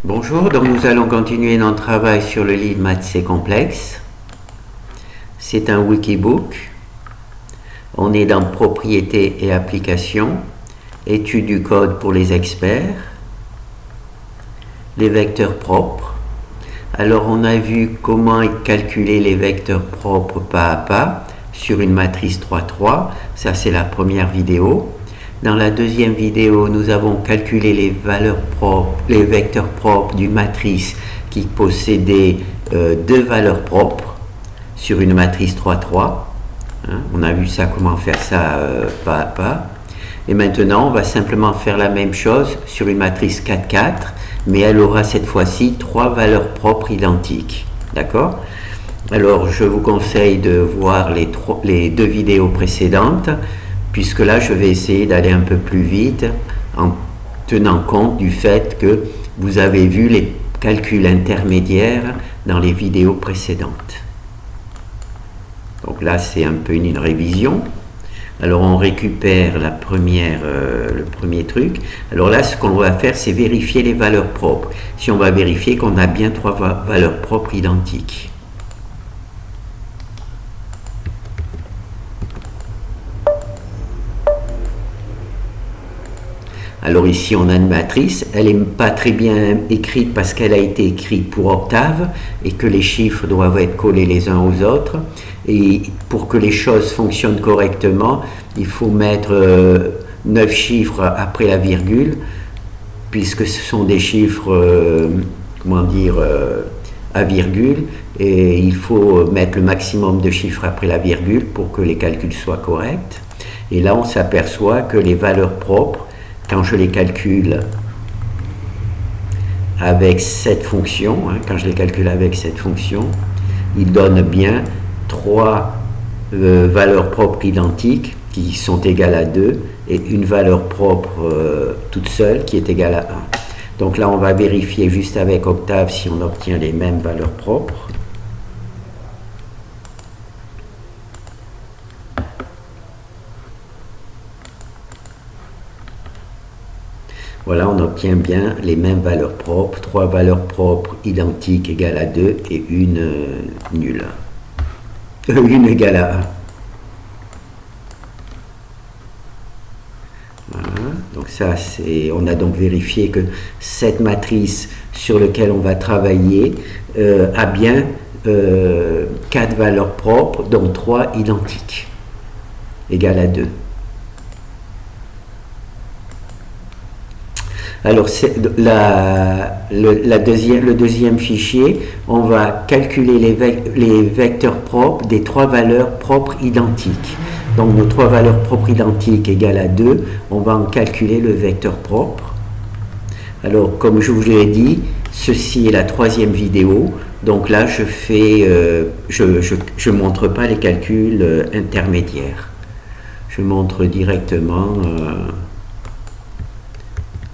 Bonjour, donc nous allons continuer notre travail sur le livre Maths c'est complexe. C'est un wikibook. On est dans propriétés et applications, étude du code pour les experts, les vecteurs propres. Alors on a vu comment calculer les vecteurs propres pas à pas sur une matrice 3-3. Ça c'est la première vidéo. Dans la deuxième vidéo, nous avons calculé les vecteurs propres d'une matrice qui possédait deux valeurs propres sur une matrice 3-3. On a vu ça, comment faire ça pas à pas. Et maintenant, on va simplement faire la même chose sur une matrice 4-4, mais elle aura cette fois-ci trois valeurs propres identiques. D'accord ? Alors, je vous conseille de voir les deux vidéos précédentes, puisque là, je vais essayer d'aller un peu plus vite en tenant compte du fait que vous avez vu les calculs intermédiaires dans les vidéos précédentes. Donc là, c'est un peu une révision. Alors, on récupère le premier truc. Alors là, ce qu'on va faire, c'est vérifier les valeurs propres. Si on va vérifier qu'on a bien trois valeurs propres identiques. Alors ici, on a une matrice. Elle n'est pas très bien écrite parce qu'elle a été écrite pour octave et que les chiffres doivent être collés les uns aux autres. Et pour que les choses fonctionnent correctement, il faut mettre 9 chiffres après la virgule, puisque ce sont des chiffres, à virgule, et il faut mettre le maximum de chiffres après la virgule pour que les calculs soient corrects. Et là, on s'aperçoit que les valeurs propres, quand je les calcule avec cette fonction, il donne bien trois valeurs propres identiques qui sont égales à 2 et une valeur propre toute seule qui est égale à 1. Donc là, on va vérifier juste avec octave si on obtient les mêmes valeurs propres. Voilà, on obtient bien les mêmes valeurs propres, trois valeurs propres identiques égales à 2 et une nulle. Une égale à 1. Voilà, donc ça c'est, on a donc vérifié que cette matrice sur laquelle on va travailler a bien 4 valeurs propres, dont 3 identiques, égales à 2. Alors, le deuxième fichier, on va calculer les vecteurs propres des trois valeurs propres identiques. Donc, nos trois valeurs propres identiques égales à 2, on va en calculer le vecteur propre. Alors, comme je vous l'ai dit, ceci est la troisième vidéo. Donc là, je montre pas les calculs intermédiaires. Je montre directement...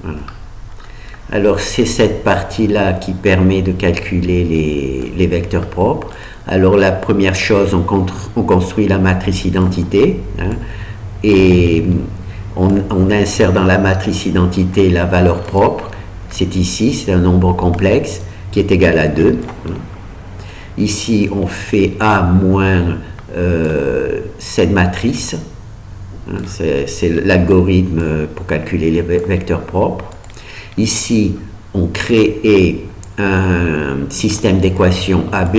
voilà. Alors c'est cette partie-là qui permet de calculer les vecteurs propres. Alors la première chose, on construit la matrice identité, et on insère dans la matrice identité la valeur propre. C'est ici, c'est un nombre complexe qui est égal à 2. Ici, on fait A moins cette matrice. C'est l'algorithme pour calculer les vecteurs propres. Ici, on crée un système d'équations AB,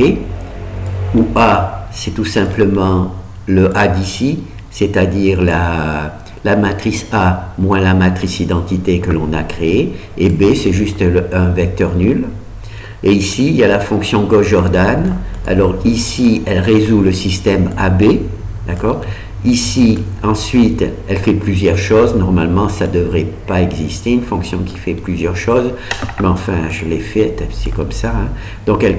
où A, c'est tout simplement le A d'ici, c'est-à-dire la matrice A moins la matrice identité que l'on a créée, et B, c'est juste un vecteur nul. Et ici, il y a la fonction Gauss-Jordan. Alors ici, elle résout le système AB, d'accord ? Ici, ensuite, elle fait plusieurs choses. Normalement, ça ne devrait pas exister, une fonction qui fait plusieurs choses. Mais enfin, je l'ai faite, c'est comme ça. Donc, elle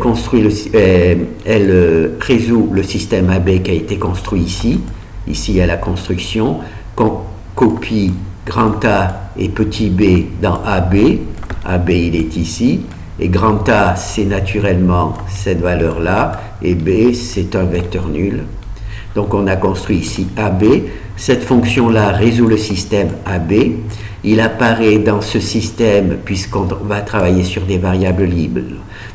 résout le système AB qui a été construit ici. Ici, il y a la construction. Qu'on copie grand A et petit b dans AB. AB, il est ici. Et grand A, c'est naturellement cette valeur-là. Et B, c'est un vecteur nul. Donc on a construit ici AB, cette fonction-là résout le système AB, il apparaît dans ce système, puisqu'on va travailler sur des variables libres,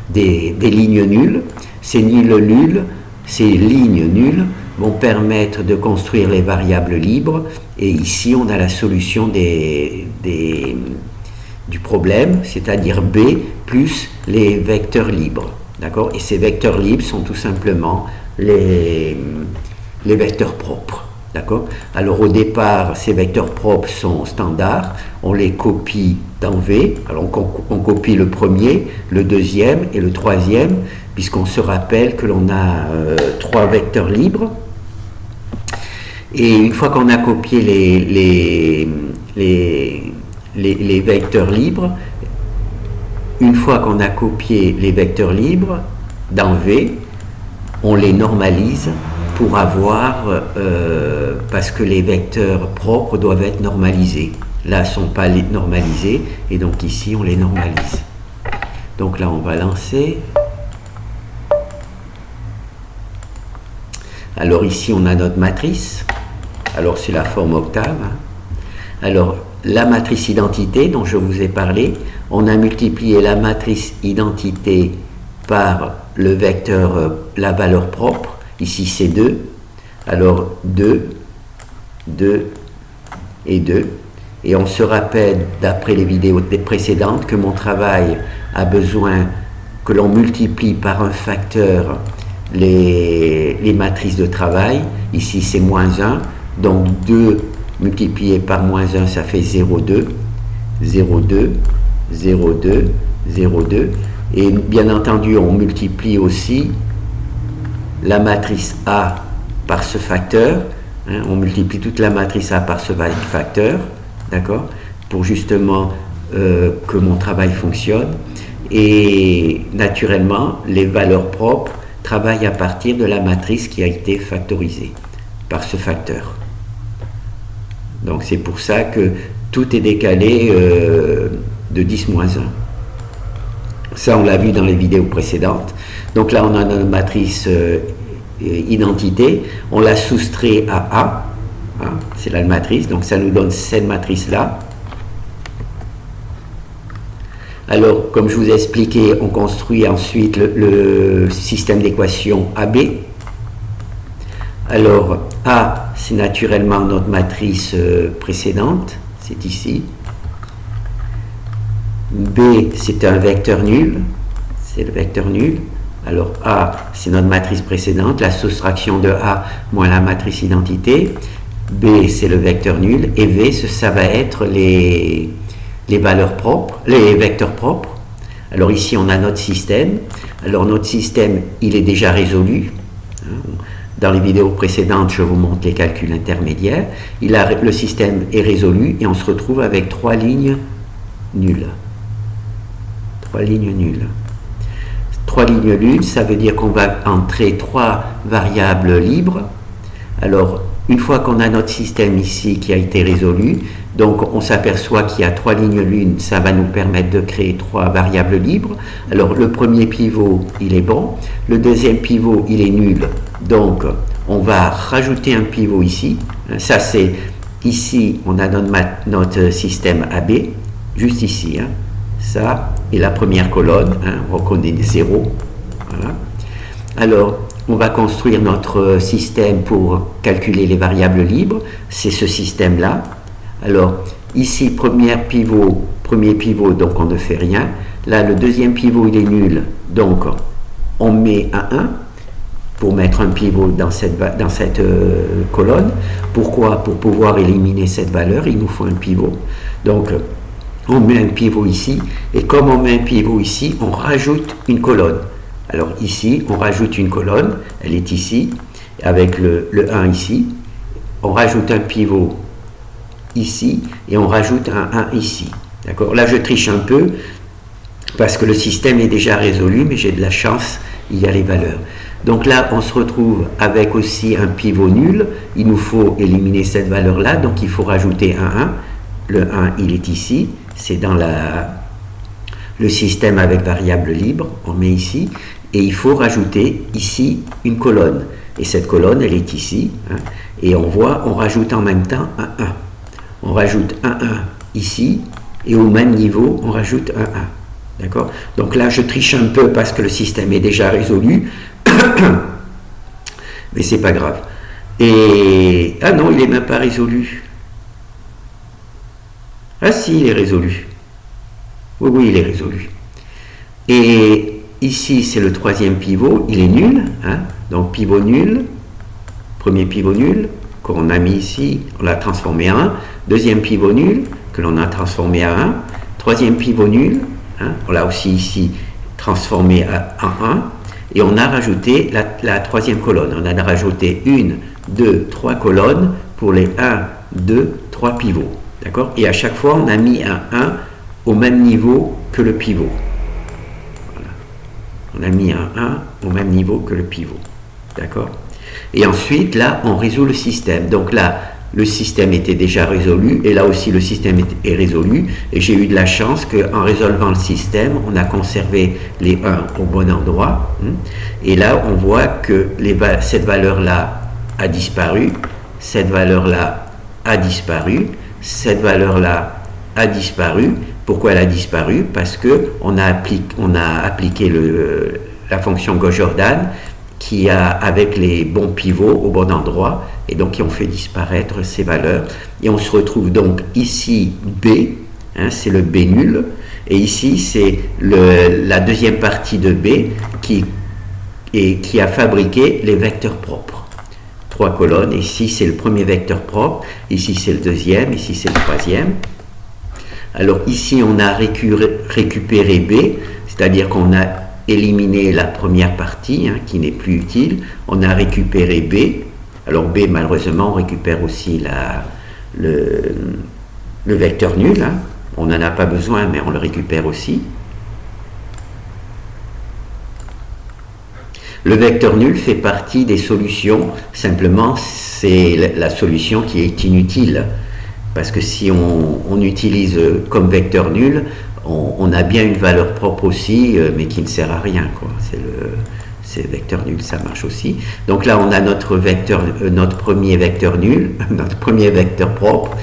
des lignes nulles. Ces lignes nulles vont permettre de construire les variables libres, et ici on a la solution du problème, c'est-à-dire B plus les vecteurs libres. D'accord? Et ces vecteurs libres sont tout simplement les vecteurs propres. D'accord? Alors au départ, ces vecteurs propres sont standards, on les copie dans V, alors on copie le premier, le deuxième et le troisième, puisqu'on se rappelle que l'on a 3 vecteurs libres. Et une fois qu'on a copié les vecteurs libres, dans V, on les normalise pour avoir, parce que les vecteurs propres doivent être normalisés. Là, ils ne sont pas normalisés, et donc ici, on les normalise. Donc là, on va lancer. Alors ici, on a notre matrice. Alors, c'est la forme octave. Alors, la matrice identité dont je vous ai parlé, on a multiplié la matrice identité par le vecteur, la valeur propre. Ici, c'est 2. Alors, 2, 2 et 2. Et on se rappelle, d'après les vidéos précédentes, que mon travail a besoin que l'on multiplie par un facteur les matrices de travail. Ici, c'est moins 1. Donc, 2 multiplié par moins 1, ça fait 0,2. 0,2, 0,2, 0,2. Et bien entendu, on multiplie aussi la matrice A par ce facteur, on multiplie toute la matrice A par ce facteur, d'accord, pour justement que mon travail fonctionne. Et naturellement, les valeurs propres travaillent à partir de la matrice qui a été factorisée par ce facteur. Donc c'est pour ça que tout est décalé de 10 moins 1. Ça, on l'a vu dans les vidéos précédentes. Donc là, on a notre matrice identité. On l'a soustrait à A. Hein, c'est la matrice. Donc ça nous donne cette matrice-là. Alors, comme je vous ai expliqué, on construit ensuite le système d'équation AB. Alors, A, c'est naturellement notre matrice précédente. C'est ici. B, c'est un vecteur nul, c'est le vecteur nul. Alors A, c'est notre matrice précédente, la soustraction de A moins la matrice identité. B, c'est le vecteur nul. Et V, ça va être les valeurs propres, les vecteurs propres. Alors ici, on a notre système. Alors notre système, il est déjà résolu. Dans les vidéos précédentes, je vous montre les calculs intermédiaires. Le système est résolu et on se retrouve avec 3 lignes nulles. 3 lignes nulles. 3 lignes nulles, ça veut dire qu'on va entrer 3 variables libres. Alors, une fois qu'on a notre système ici qui a été résolu, donc on s'aperçoit qu'il y a 3 lignes nulles, ça va nous permettre de créer 3 variables libres. Alors, le premier pivot, il est bon. Le deuxième pivot, il est nul. Donc, on va rajouter un pivot ici. Ça, c'est ici, on a notre système AB, juste ici. Hein. Ça, et la première colonne, hein, on reconnaît 0. Voilà. Alors, on va construire notre système pour calculer les variables libres. C'est ce système-là. Alors, ici, premier pivot, donc on ne fait rien. Là, le deuxième pivot, il est nul. Donc, on met un 1 pour mettre un pivot dans cette colonne. Pourquoi? Pour pouvoir éliminer cette valeur, il nous faut un pivot. Donc, on met un pivot ici, et comme on met un pivot ici, on rajoute une colonne. Alors ici, on rajoute une colonne, elle est ici, avec le 1 ici. On rajoute un pivot ici, et on rajoute un 1 ici. D'accord? Là, je triche un peu, parce que le système est déjà résolu, mais j'ai de la chance, il y a les valeurs. Donc là, on se retrouve avec aussi un pivot nul. Il nous faut éliminer cette valeur-là, donc il faut rajouter un 1. Le 1, il est ici. C'est dans le système avec variable libre, on met ici, et il faut rajouter ici une colonne. Et cette colonne, elle est ici, hein, et on voit, on rajoute en même temps un 1. On rajoute un 1 ici, et au même niveau, on rajoute un 1. D'accord? Donc là, je triche un peu parce que le système est déjà résolu, mais c'est pas grave. Et ah non, il n'est même pas résolu. Ah si, il est résolu. Oui, oui, il est résolu. Et ici, c'est le troisième pivot, il est nul. Hein? Donc pivot nul, premier pivot nul, qu'on a mis ici, on l'a transformé en 1. Deuxième pivot nul, que l'on a transformé à 1. Troisième pivot nul, hein? On l'a aussi ici transformé en 1. Et on a rajouté la troisième colonne. On a rajouté 1, 2, 3 colonnes pour les 1, 2, 3 pivots. D'accord? Et à chaque fois, on a mis un 1 au même niveau que le pivot. Voilà. On a mis un 1 au même niveau que le pivot. D'accord? Et ensuite, là, on résout le système. Donc là, le système était déjà résolu, et là aussi, le système est résolu. Et j'ai eu de la chance qu'en résolvant le système, on a conservé les 1 au bon endroit. Et là, on voit que cette valeur-là a disparu, cette valeur-là a disparu, cette valeur-là a disparu. Pourquoi elle a disparu? Parce qu'on a appliqué la fonction Gauss-Jordan qui a avec les bons pivots au bon endroit, et donc qui ont fait disparaître ces valeurs. Et on se retrouve donc ici B, hein, c'est le B nul, et ici c'est la deuxième partie de B qui a fabriqué les vecteurs propres. 3 colonnes, ici c'est le premier vecteur propre, ici c'est le deuxième, ici c'est le troisième. Alors ici on a récupéré B, c'est-à-dire qu'on a éliminé la première partie, hein, qui n'est plus utile. On a récupéré B. Alors B, malheureusement, on récupère aussi le vecteur nul. Hein. On n'en a pas besoin, mais on le récupère aussi. Le vecteur nul fait partie des solutions. Simplement, c'est la solution qui est inutile. Parce que si on utilise comme vecteur nul, on a bien une valeur propre aussi, mais qui ne sert à rien, quoi. C'est vecteur nul, ça marche aussi. Donc là, on a notre premier vecteur nul, notre premier vecteur propre,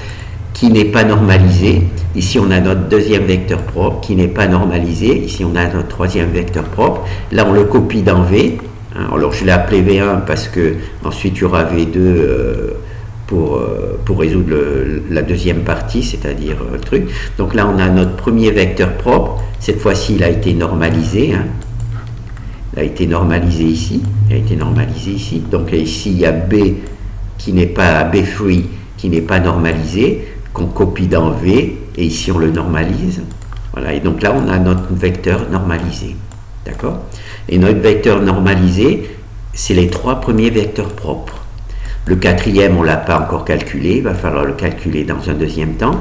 qui n'est pas normalisé. Ici, on a notre deuxième vecteur propre, qui n'est pas normalisé. Ici, on a notre troisième vecteur propre. Là, on le copie dans V. Hein. Alors, je l'ai appelé V1 parce que ensuite, il y aura V2 pour résoudre la deuxième partie, c'est-à-dire le truc. Donc là, on a notre premier vecteur propre. Cette fois-ci, il a été normalisé. Hein. Il a été normalisé ici. Il a été normalisé ici. Donc ici, il y a B qui n'est pas B-free, qui n'est pas normalisé, qu'on copie dans V, et ici, on le normalise. Voilà. Et donc là, on a notre vecteur normalisé. D'accord? Et notre vecteur normalisé, c'est les 3 premiers vecteurs propres. Le quatrième, on ne l'a pas encore calculé, il va falloir le calculer dans un deuxième temps.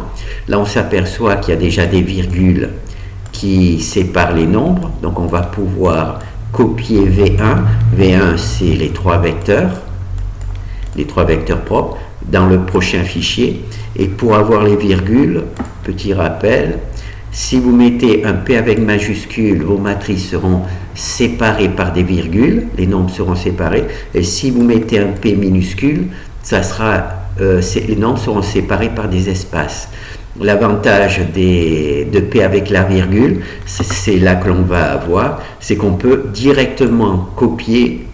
Là, on s'aperçoit qu'il y a déjà des virgules qui séparent les nombres, donc on va pouvoir copier V1. V1, c'est les 3 vecteurs propres, dans le prochain fichier. Et pour avoir les virgules, petit rappel, si vous mettez un P avec majuscule, vos matrices seront séparées par des virgules, les nombres seront séparés, et si vous mettez un P minuscule, les nombres seront séparés par des espaces. L'avantage de P avec la virgule, c'est là que l'on va avoir, c'est qu'on peut directement copier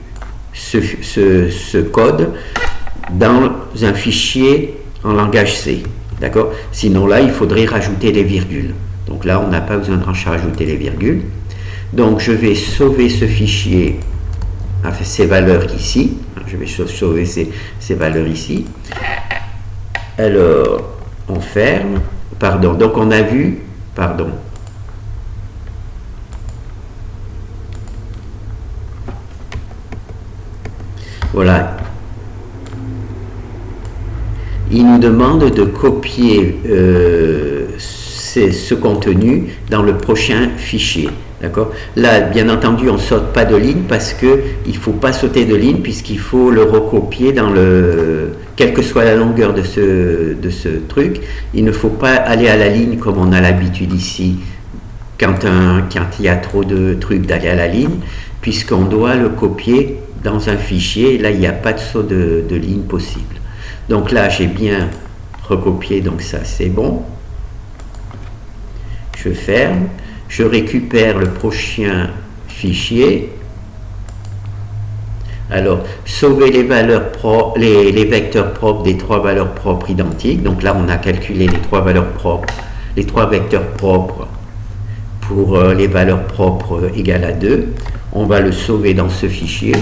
ce code dans un fichier en langage C. D'accord? Sinon là, il faudrait rajouter les virgules. Donc là, on n'a pas besoin de rajouter les virgules. Donc je vais sauver ce fichier, enfin ces valeurs ici. Je vais sauver ces valeurs ici. Alors, on ferme. Pardon. Donc on a vu. Pardon. Voilà. Il nous demande de copier ce contenu dans le prochain fichier. D'accord? Là, bien entendu, on ne saute pas de ligne parce qu'il ne faut pas sauter de ligne puisqu'il faut le recopier dans quelle que soit la longueur de ce truc. Il ne faut pas aller à la ligne comme on a l'habitude ici quand il y a trop de trucs d'aller à la ligne, puisqu'on doit le copier dans un fichier. Et là, il n'y a pas de saut de ligne possible. Donc là, j'ai bien recopié, donc ça, c'est bon. je ferme, je récupère le prochain fichier. Alors, sauver les valeurs les vecteurs propres des trois valeurs propres identiques. Donc là, on a calculé les trois valeurs propres, les trois vecteurs propres pour les valeurs propres égales à 2. On va le sauver dans ce fichier.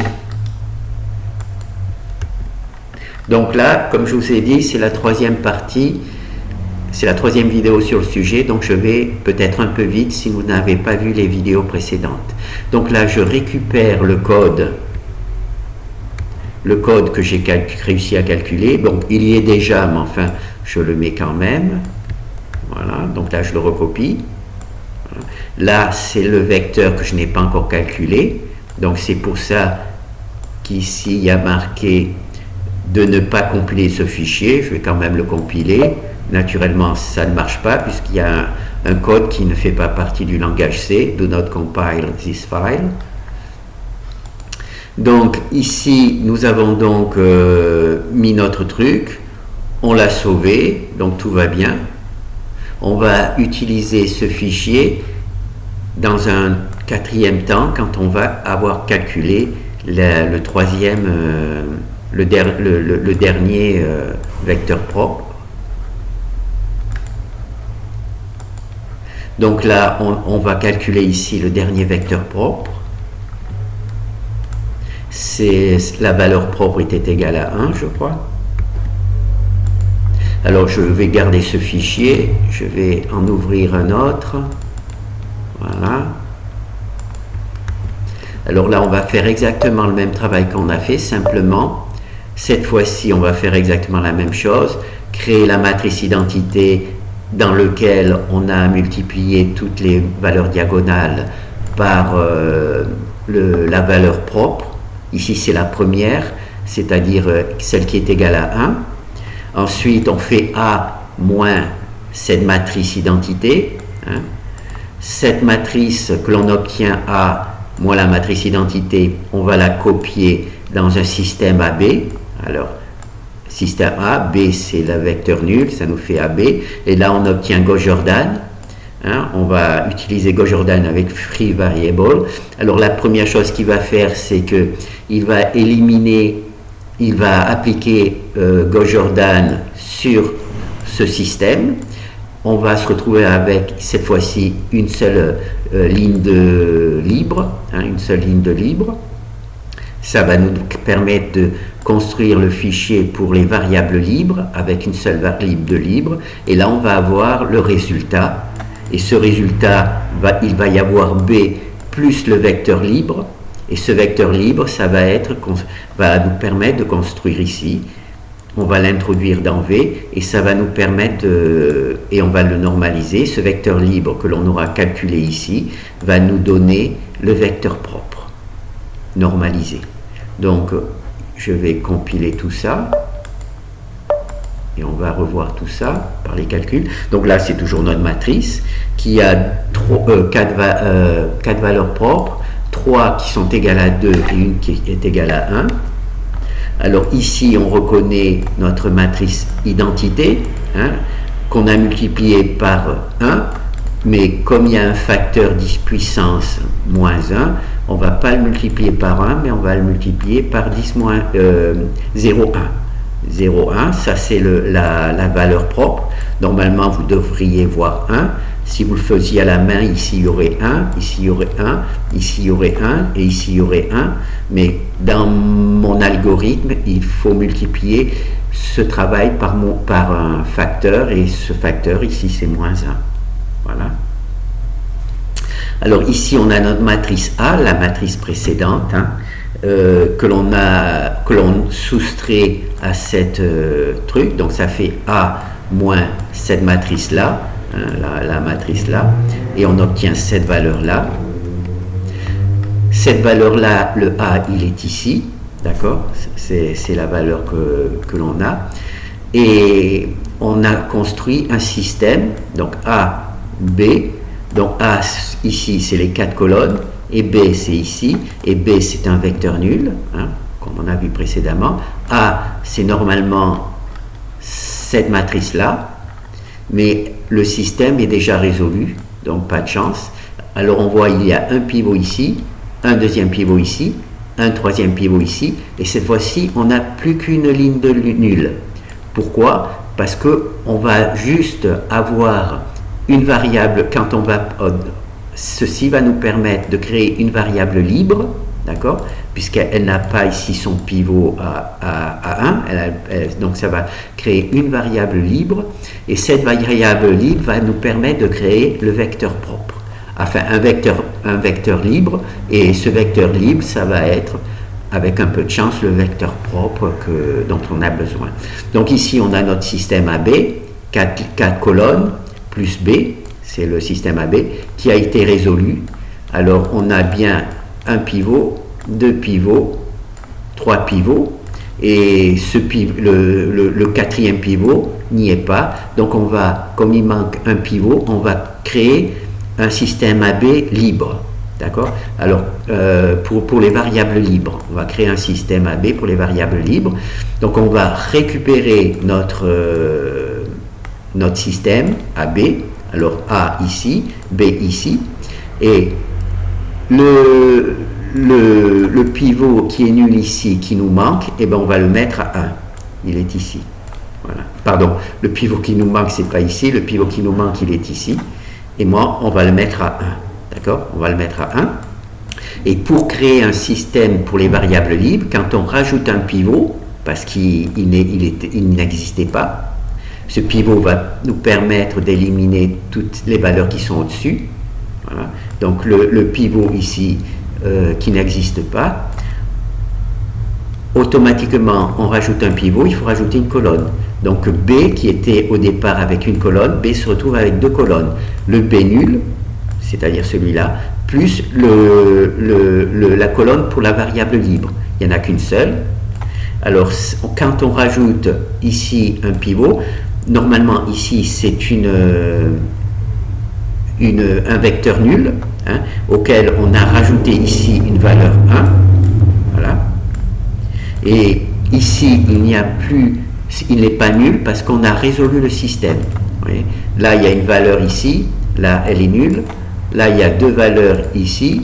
Donc là, comme je vous ai dit, c'est la troisième partie, c'est la troisième vidéo sur le sujet, donc je vais peut-être un peu vite si vous n'avez pas vu les vidéos précédentes. Donc là, je récupère le code que j'ai réussi à calculer. Donc il y est déjà, mais enfin, je le mets quand même. Voilà, donc là, je le recopie. Là, c'est le vecteur que je n'ai pas encore calculé. Donc c'est pour ça qu'ici, il y a marqué de ne pas compiler ce fichier. Je vais quand même le compiler. Naturellement, ça ne marche pas puisqu'il y a un code qui ne fait pas partie du langage C. Do not compile this file. Donc ici, nous avons donc mis notre truc. On l'a sauvé, donc tout va bien. On va utiliser ce fichier dans un quatrième temps quand on va avoir calculé le troisième, le dernier vecteur propre. Donc là, on va calculer ici le dernier vecteur propre. La valeur propre était égale à 1, je crois. Alors je vais garder ce fichier, je vais en ouvrir un autre. Voilà. Alors là, on va faire exactement le même travail qu'on a fait, simplement, cette fois-ci, on va faire exactement la même chose, créer la matrice identité dans laquelle on a multiplié toutes les valeurs diagonales par la valeur propre. Ici, c'est la première, c'est-à-dire celle qui est égale à 1. Ensuite, on fait A moins cette matrice identité. Hein. Cette matrice que l'on obtient A moins la matrice identité, on va la copier dans un système AB. Alors, système A, B c'est le vecteur nul, ça nous fait AB. Et là, on obtient Gauss-Jordan. Hein, on va utiliser Gauss-Jordan avec free variable. Alors la première chose qu'il va faire, c'est que il va appliquer Gauss-Jordan sur ce système. On va se retrouver avec cette fois-ci une seule ligne de libre, hein, une seule ligne de libre. Ça va nous permettre de construire le fichier pour les variables libres avec une seule variable de libre. Et là, on va avoir le résultat. Et ce résultat, il va y avoir B plus le vecteur libre. Et ce vecteur libre, ça va nous permettre de construire ici. On va l'introduire dans V et ça va nous permettre, et on va le normaliser. Ce vecteur libre que l'on aura calculé ici va nous donner le vecteur propre, normalisé. Donc, je vais compiler tout ça. Et on va revoir tout ça par les calculs. Donc là, c'est toujours notre matrice qui a 4 valeurs propres, 3 qui sont égales à 2 et une qui est égale à 1. Alors ici, on reconnaît notre matrice identité, hein, qu'on a multipliée par 1, mais comme il y a un facteur 10 puissance moins 1, on ne va pas le multiplier par 1, mais on va le multiplier par 10 moins 0,1. 0,1, ça c'est la valeur propre. Normalement, vous devriez voir 1. Si vous le faisiez à la main, ici il y aurait 1, ici il y aurait 1, ici il y aurait 1 et ici il y aurait 1. Mais dans mon algorithme, il faut multiplier ce travail par un facteur et ce facteur ici c'est moins 1. Voilà. Alors ici on a notre matrice A, la matrice précédente, hein, que l'on soustrait à cette truc. Donc ça fait A moins cette matrice là. La matrice là, et on obtient cette valeur là. Cette valeur là, le A il est ici, d'accord, c'est la valeur que l'on a, et on a construit un système, donc A, B, donc A ici c'est les 4 colonnes, et B c'est ici, et B c'est un vecteur nul, hein, comme on a vu précédemment. A c'est normalement cette matrice là, mais le système est déjà résolu, donc pas de chance. Alors on voit il y a un pivot ici, un deuxième pivot ici, un troisième pivot ici, et cette fois-ci on n'a plus qu'une ligne de nul. Pourquoi? Parce que on va juste avoir une variable, quand on va, ceci va nous permettre de créer une variable libre, d'accord, puisqu'elle n'a pas ici son pivot à 1, donc ça va créer une variable libre, et cette variable libre va nous permettre de créer le vecteur propre, enfin un vecteur libre, et ce vecteur libre, ça va être, avec un peu de chance, le vecteur propre dont on a besoin. Donc ici, on a notre système AB, 4 colonnes, plus B, c'est le système AB, qui a été résolu. Alors, on a bien un pivot, 2 pivots, 3 pivots, et le quatrième pivot n'y est pas. Donc, on va, comme il manque un pivot, on va créer un système AB libre. D'accord? Alors, pour les variables libres, on va créer un système AB pour les variables libres. Donc, on va récupérer notre système AB. Alors, A ici, B ici. Et le pivot qui est nul ici, qui nous manque, eh ben, on va le mettre à 1. Il est ici. Voilà. Pardon, le pivot qui nous manque, c'est pas ici. Le pivot qui nous manque, il est ici. Et moi, on va le mettre à 1. D'accord? On va le mettre à 1. Et pour créer un système pour les variables libres, quand on rajoute un pivot, parce qu'il n'existait pas, ce pivot va nous permettre d'éliminer toutes les valeurs qui sont au-dessus. Voilà. Donc le pivot ici qui n'existe pas, automatiquement on rajoute un pivot, il faut rajouter une colonne. Donc B qui était au départ avec une colonne, B se retrouve avec 2 colonnes. Le B nul, c'est-à-dire celui-là, plus la colonne pour la variable libre. Il n'y en a qu'une seule. Alors, quand on rajoute ici un pivot, normalement ici c'est un vecteur nul, hein, auquel on a rajouté ici une valeur 1. Voilà. Et ici, il n'est pas nul parce qu'on a résolu le système. Vous voyez? Là, il y a une valeur ici, là, elle est nulle. Là, il y a 2 valeurs ici.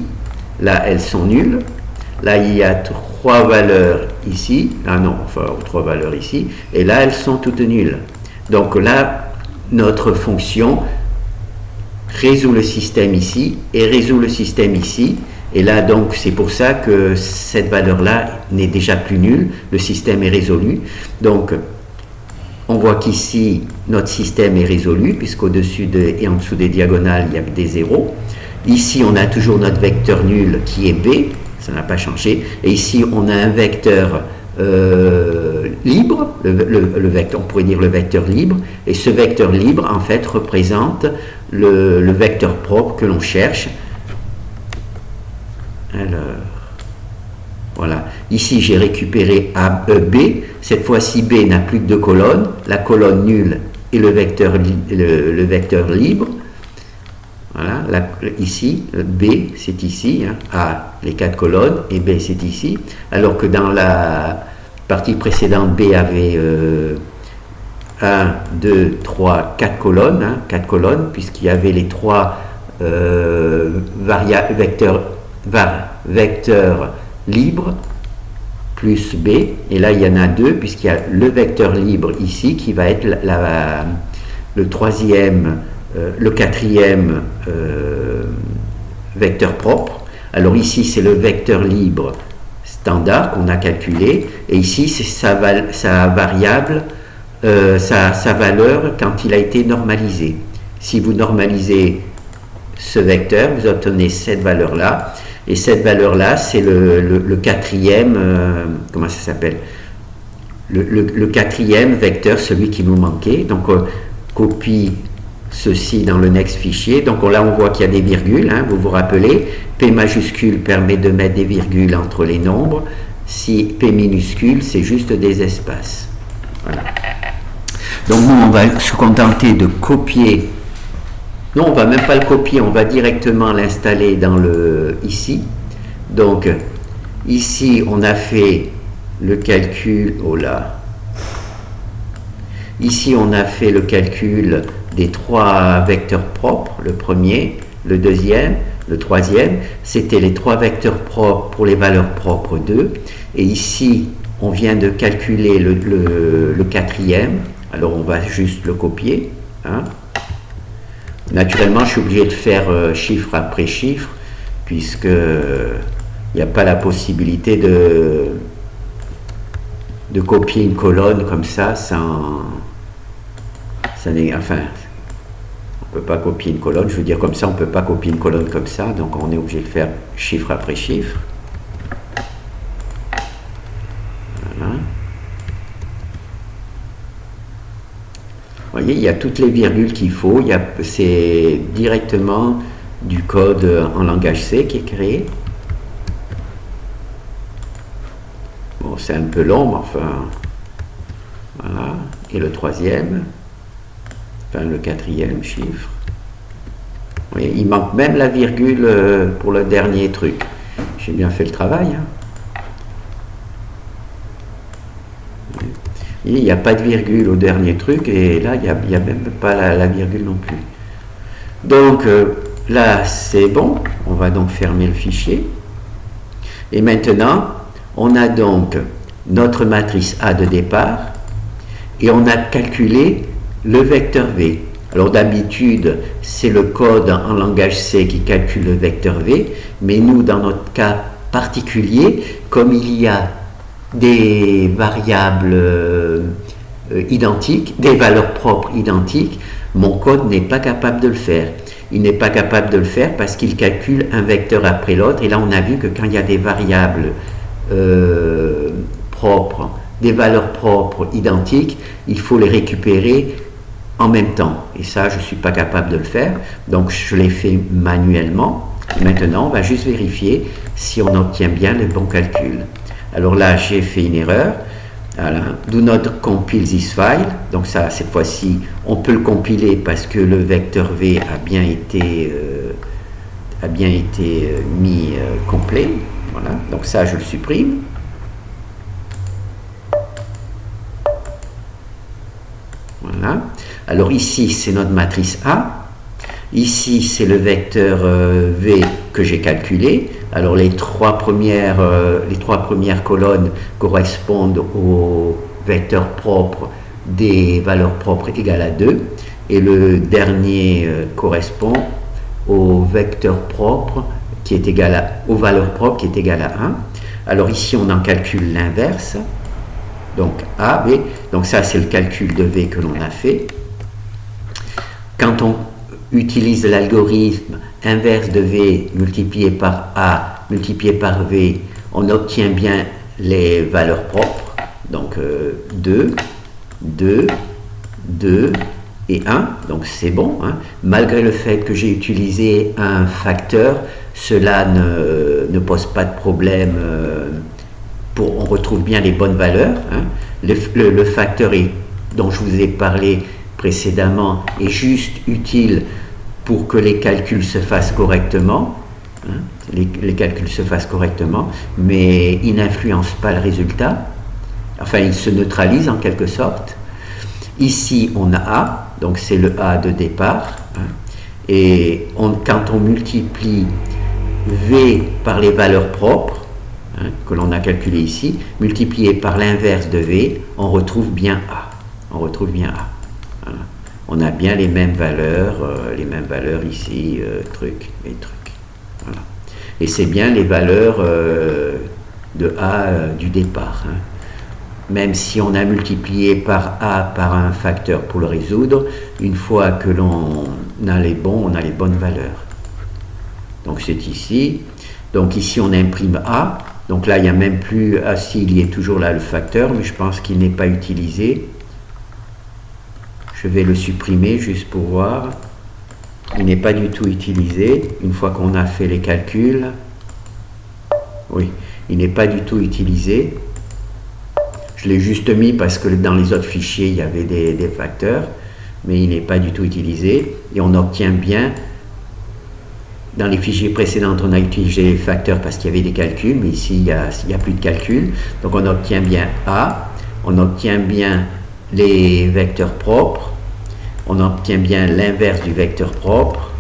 Là, elles sont nulles. Là, il y a 3 valeurs ici. Ah non, enfin, 3 valeurs ici. Et là, elles sont toutes nulles. Donc là, notre fonction résout le système ici et résout le système ici. Et là, donc, c'est pour ça que cette valeur-là n'est déjà plus nulle. Le système est résolu. Donc, on voit qu'ici, notre système est résolu, puisqu'au-dessus et en dessous des diagonales, il y a des zéros. Ici, on a toujours notre vecteur nul qui est B, ça n'a pas changé. Et ici, on a un vecteur libre, le vecteur, on pourrait dire le vecteur libre. Et ce vecteur libre, en fait, représente le vecteur propre que l'on cherche. Alors, voilà. Ici, j'ai récupéré B. Cette fois-ci, B n'a plus que 2 colonnes. La colonne nulle et le vecteur libre. Voilà. Ici, B, c'est ici. Hein. A, les 4 colonnes. Et B, c'est ici. Alors que dans la partie précédente, B avait 1, 2, 3, 4 colonnes. Hein, 4 colonnes, puisqu'il y avait les 3 vecteurs libres plus B, et là il y en a 2 puisqu'il y a le vecteur libre ici qui va être le quatrième vecteur propre. Alors ici c'est le vecteur libre standard qu'on a calculé, et ici c'est sa variable, sa valeur quand il a été normalisé. Si vous normalisez ce vecteur, vous obtenez cette valeur là. Et cette valeur-là, c'est le quatrième, comment ça s'appelle? Le quatrième vecteur, celui qui nous manquait. Donc, copie ceci dans le next fichier. Donc là, on voit qu'il y a des virgules. Hein, vous vous rappelez, P majuscule permet de mettre des virgules entre les nombres. Si P minuscule, c'est juste des espaces. Voilà. Donc, nous, on va se contenter de copier. Non, on ne va même pas le copier, on va directement l'installer ici. Donc, ici, on a fait le calcul, oh là. Ici, on a fait le calcul des 3 vecteurs propres, le premier, le deuxième, le troisième, c'était les 3 vecteurs propres pour les valeurs propres 2, et ici on vient de calculer le quatrième, alors on va juste le copier, hein. Naturellement je suis obligé de faire chiffre après chiffre, puisque il n'y a pas la possibilité de copier une colonne comme ça sans... Enfin, on ne peut pas copier une colonne, je veux dire comme ça, on ne peut pas copier une colonne comme ça, donc on est obligé de faire chiffre après chiffre. Voilà. Vous voyez, il y a toutes les virgules qu'il faut, c'est directement du code en langage C qui est créé. Bon, c'est un peu long, mais enfin, voilà. Et le troisième, enfin le quatrième chiffre. Vous voyez, il manque même la virgule pour le dernier truc. J'ai bien fait le travail, hein. Il n'y a pas de virgule au dernier truc, et là, il n'y a même pas la virgule non plus. Donc, là, c'est bon. On va donc fermer le fichier. Et maintenant, on a donc notre matrice A de départ, et on a calculé le vecteur V. Alors, d'habitude, c'est le code en langage C qui calcule le vecteur V, mais nous, dans notre cas particulier, comme il y a des variables identiques, des valeurs propres identiques, mon code n'est pas capable de le faire. Il n'est pas capable de le faire parce qu'il calcule un vecteur après l'autre. Et là, on a vu que quand il y a des variables propres, des valeurs propres identiques, il faut les récupérer en même temps. Et ça, je ne suis pas capable de le faire. Donc, je l'ai fait manuellement. Et maintenant, on va juste vérifier si on obtient bien le bon calcul. Alors là, j'ai fait une erreur. Voilà. Do not compile this file. Donc ça, cette fois-ci, on peut le compiler parce que le vecteur V a bien été mis complet. Voilà. Donc ça, je le supprime. Voilà. Alors ici, c'est notre matrice A. Ici, c'est le vecteur V que j'ai calculé. Alors, les trois premières colonnes correspondent au vecteur propre des valeurs propres égales à 2. Et le dernier correspond au vecteur propre qui est égal aux valeurs propres qui est égal à 1. Alors, ici, on en calcule l'inverse. Donc, A, B. Donc, ça, c'est le calcul de V que l'on a fait. Quand on utilise l'algorithme inverse de V multiplié par A multiplié par V, on obtient bien les valeurs propres. Donc 2, 2, 2 et 1. Donc c'est bon, hein. Malgré le fait que j'ai utilisé un facteur, cela ne pose pas de problème. On retrouve bien les bonnes valeurs, hein. Le facteur dont je vous ai parlé précédemment est juste utile pour que les calculs se fassent correctement, hein, les calculs se fassent correctement, mais il n'influence pas le résultat. Enfin, il se neutralise en quelque sorte. Ici, on a A, donc c'est le A de départ, hein, et quand on multiplie V par les valeurs propres, hein, que l'on a calculé ici, multiplié par l'inverse de V, on retrouve bien A. On retrouve bien A. Voilà. On a bien les mêmes valeurs ici, truc et truc. Voilà. Et c'est bien les valeurs de A du départ, hein. Même si on a multiplié par A par un facteur pour le résoudre, une fois que l'on a les bons, on a les bonnes valeurs. Donc c'est ici. Donc ici on imprime A. Donc là il n'y a même plus, ah si, il y est toujours là le facteur, mais je pense qu'il n'est pas utilisé. Je vais le supprimer juste pour voir. Il n'est pas du tout utilisé. Une fois qu'on a fait les calculs, oui, il n'est pas du tout utilisé. Je l'ai juste mis parce que dans les autres fichiers, il y avait des facteurs, mais il n'est pas du tout utilisé. Et on obtient bien, dans les fichiers précédents, on a utilisé les facteurs parce qu'il y avait des calculs, mais ici, il n'y a plus de calculs. Donc on obtient bien A, on obtient bien les vecteurs propres, on obtient bien l'inverse du vecteur propre,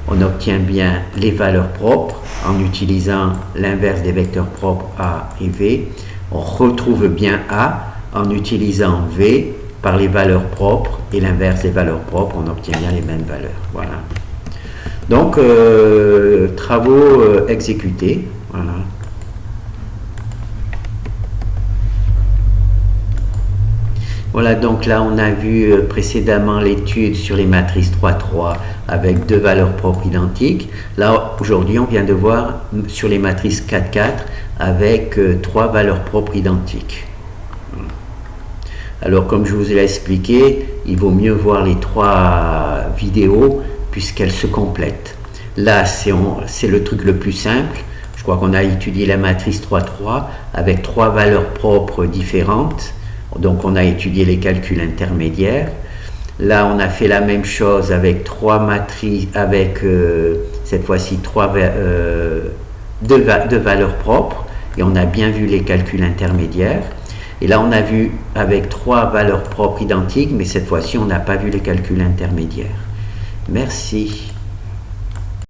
on obtient bien les valeurs propres en utilisant l'inverse des vecteurs propres A et V, on retrouve bien A en utilisant V par les valeurs propres et l'inverse des valeurs propres, on obtient bien les mêmes valeurs. Voilà. Donc, travaux exécutés. Voilà. Voilà, donc là on a vu précédemment l'étude sur les matrices 3-3 avec deux valeurs propres identiques. Là aujourd'hui on vient de voir sur les matrices 4-4 avec trois valeurs propres identiques. Alors comme je vous ai expliqué, il vaut mieux voir les trois vidéos puisqu'elles se complètent. Là c'est le truc le plus simple. Je crois qu'on a étudié la matrice 3-3 avec trois valeurs propres différentes. Donc on a étudié les calculs intermédiaires. Là on a fait la même chose avec trois matrices, avec cette fois-ci deux valeurs propres, et on a bien vu les calculs intermédiaires. Et là on a vu avec trois valeurs propres identiques, mais cette fois-ci on n'a pas vu les calculs intermédiaires. Merci.